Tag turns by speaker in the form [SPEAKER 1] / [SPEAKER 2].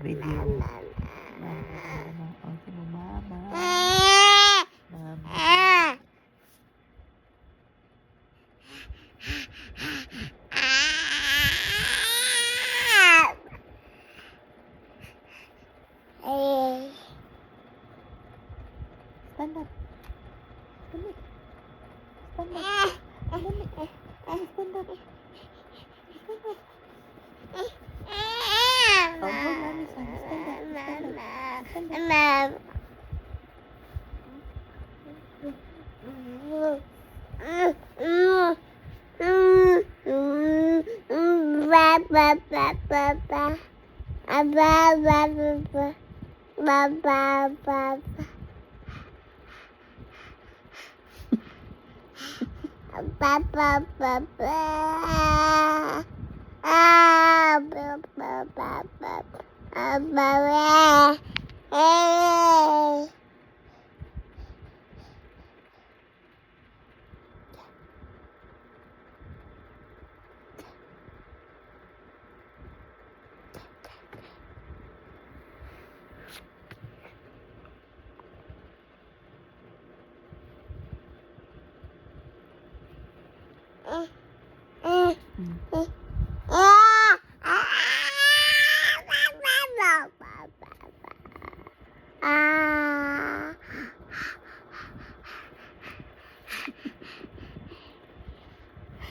[SPEAKER 1] video. Mama. Okay mo, mama. Mama. Stand up. Stand up. Stand up. Stand up. Stand up. Oh, mommy, stand up. Stand up.